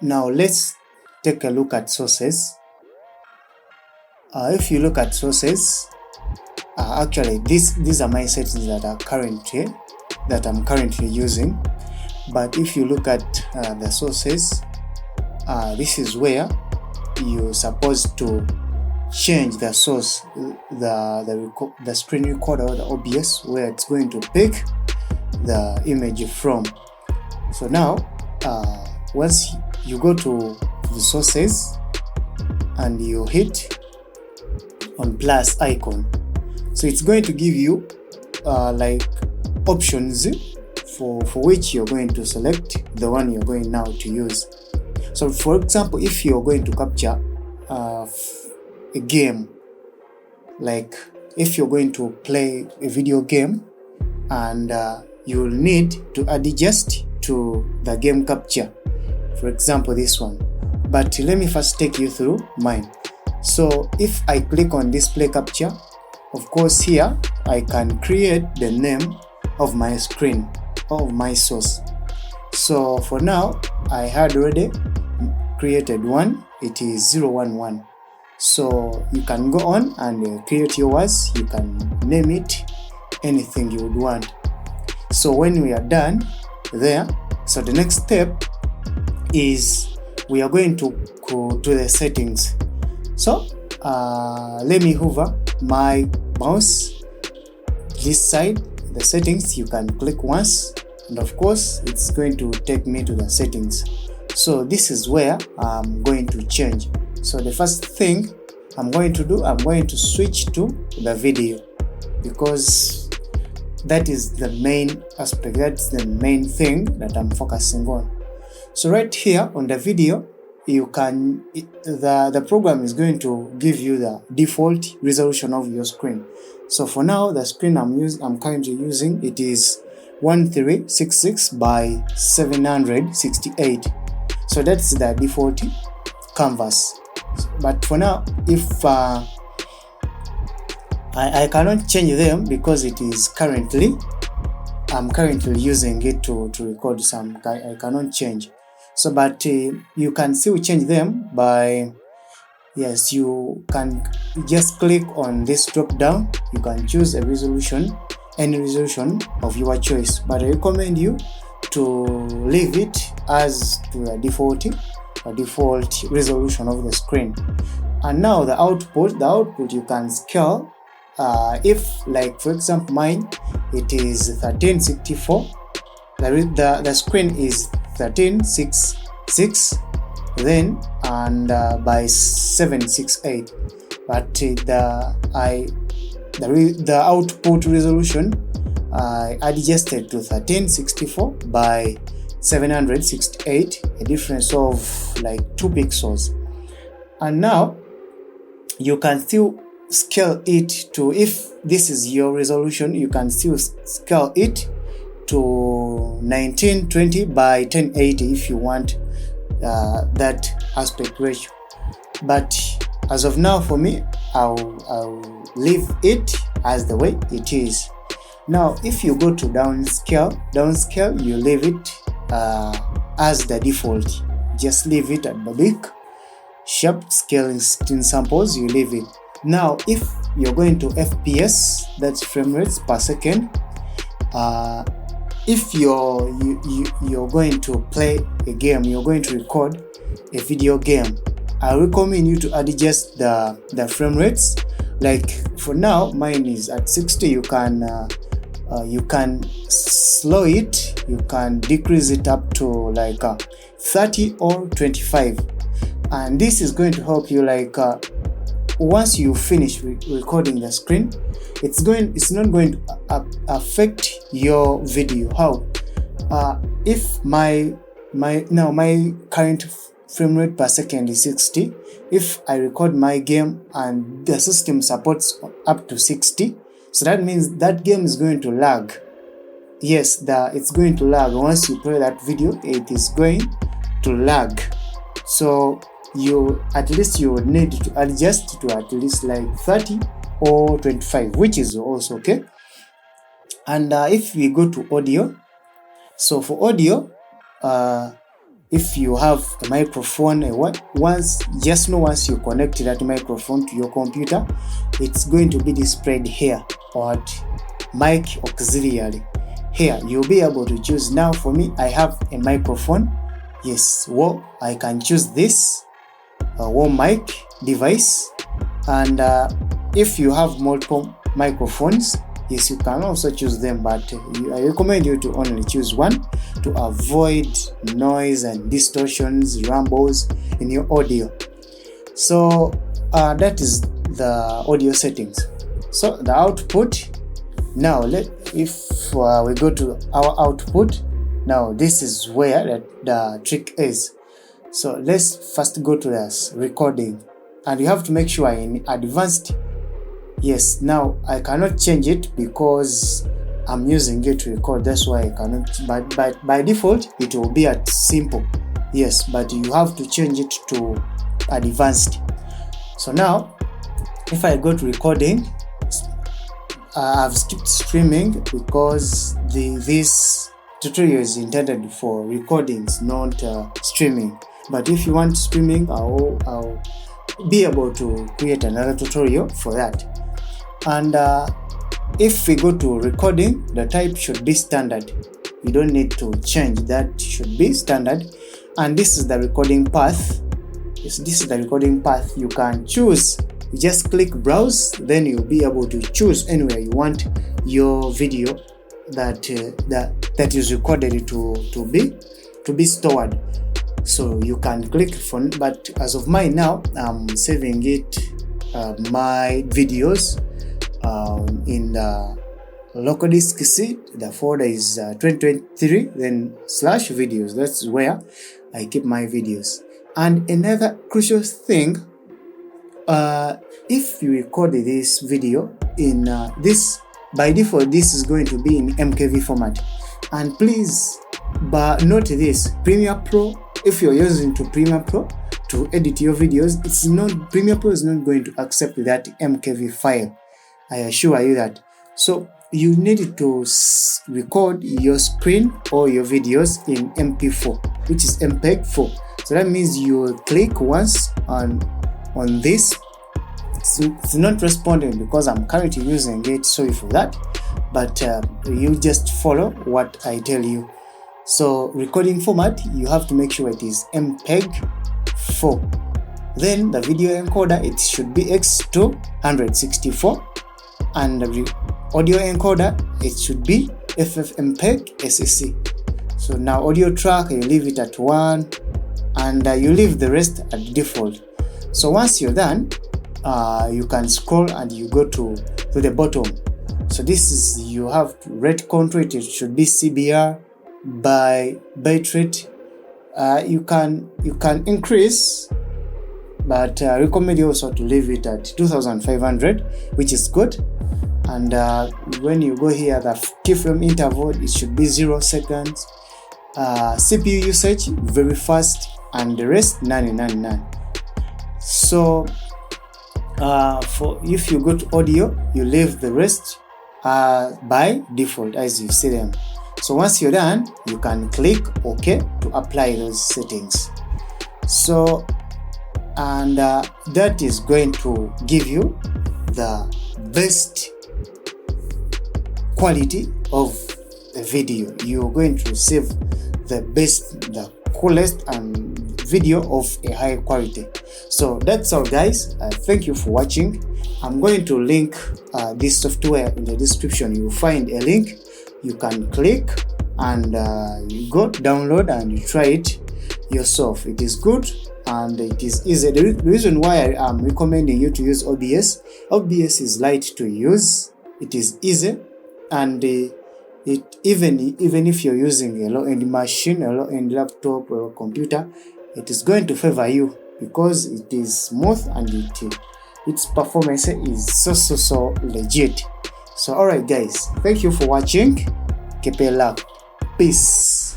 Now let's take a look at sources. If you look at sources, actually these are my settings that I'm currently using. But if you look at the sources, this is where you're supposed to change the source, the screen recorder or the OBS, where it's going to pick the image from. So now once you go to the sources and you hit on plus icon, so it's going to give you like options for which you're going to select the one you're going now to use. So for example, if you're going to capture a game, like if you're going to play a video game and you'll need to adjust to the game capture, for example this one. But let me first take you through mine. So if I click on display capture, of course here I can create the name of my screen or my source. So for now I had already created one, it is 011. So you can go on and create yours. You can name it anything you would want. So when we are done there, so the next step is we are going to go to the settings. So let me hover my mouse this side, the settings. You can click once and of course it's going to take me to the settings. So this is where I'm going to change. So the first thing I'm going to do, I'm going to switch to the video, because that is the main aspect, that's the main thing that I'm focusing on. So right here on the video, you can the program is going to give you the default resolution of your screen. So for now, the screen I'm currently using, it is 1366 by 768. So that's the default canvas. But for now, if I cannot change them because it is I'm currently using it to record some, I cannot change. So but you can still change them by, yes, you can just click on this drop down. You can choose a resolution, any resolution of your choice, but I recommend you to leave it as to the default resolution of the screen. And now the output you can scale. If, like for example mine, it is 1364, the screen is 1366 then and by 768, but the output resolution I adjusted to 1364 by 768, a difference of like 2 pixels. And now you can still scale it to, if this is your resolution, you can still scale it to 1920 by 1080 if you want that aspect ratio. But as of now, for me, I'll leave it as the way it is. Now if you go to downscale, you leave it as the default. Just leave it at the big sharp scaling screen samples, you leave it. Now if you're going to FPS, that's frame rates per second, if you're going to play a game, you're going to record a video game, I recommend you to adjust the frame rates. Like for now mine is at 60. You can slow it, you can decrease it up to like 30 or 25, and this is going to help you, like once you finish recording the screen, it's not going to affect your video. How? If my current frame rate per second is 60, if I record my game and the system supports up to 60, so that means that game is going to lag. Yes, it's going to lag. Once you play that video, it is going to lag. So you would need to adjust to at least like 30 or 25, which is also okay. And if we go to audio, so for audio, if you have a microphone, once you connect that microphone to your computer, it's going to be displayed here at mic auxiliary. Here you'll be able to choose. Now for me, I have a microphone. Yes, well, I can choose this mic device, and if you have multiple microphones, yes, you can also choose them, but I recommend you to only choose one to avoid noise and distortions, rumbles in your audio. So that is the audio settings. So the output, now if we go to our output, now this is where the trick is. So let's first go to this recording, and you have to make sure in advanced. Yes, now I cannot change it because I'm using it to record, that's why I cannot, but by default it will be at simple. Yes, but you have to change it to advanced. So now if I go to recording, I've skipped streaming because this tutorial is intended for recordings, not streaming. But if you want streaming, I'll be able to create another tutorial for that. And if we go to recording, the type should be standard. You don't need to change, that should be standard. And this is the recording path. Yes, this is the recording path. You can choose, you just click browse, then you'll be able to choose anywhere you want your video that is recorded to be stored. So you can click for, but as of mine now, I'm saving it my videos in the local disk C. The folder is 2023, then /videos. That's where I keep my videos. And another crucial thing, if you record this video in this, by default this is going to be in MKV format. And please note this, Premiere Pro, if you're using Premiere Pro to edit your videos, Premiere Pro is not going to accept that MKV file. I assure you that. So you need to record your screen or your videos in MP4, which is MPEG-4. So that means you click once on this. It's not responding because I'm currently using it, sorry for that, but you just follow what I tell you. So recording format, you have to make sure it is MPEG-4. Then the video encoder, it should be X264, and the audio encoder, it should be FFmpeg SSC. So now audio track, you leave it at 1, and you leave the rest at default. So once you're done, you can scroll and you go to the bottom. So this is, you have rate control, it should be CBR by bitrate. You can increase, but I recommend you also to leave it at 2500, which is good. And when you go here, the keyframe interval, it should be 0 seconds. CPU usage very fast, and the rest 999. So for if you go to audio, you leave the rest by default as you see them. So once you're done, you can click OK to apply those settings. So and that is going to give you the best quality of the video. You're going to receive the best, the coolest and video of a high quality. So that's all, guys. Thank you for watching. I'm going to link this software in the description. You will find a link. You can click and you go download and you try it yourself. It is good and it is easy. The reason why I am recommending you to use OBS is light to use, it is easy, and it even if you're using a low-end machine, a low-end laptop or computer, it is going to favor you because it is smooth and its performance is so legit. So alright, guys, thank you for watching. Keep it luck. Peace.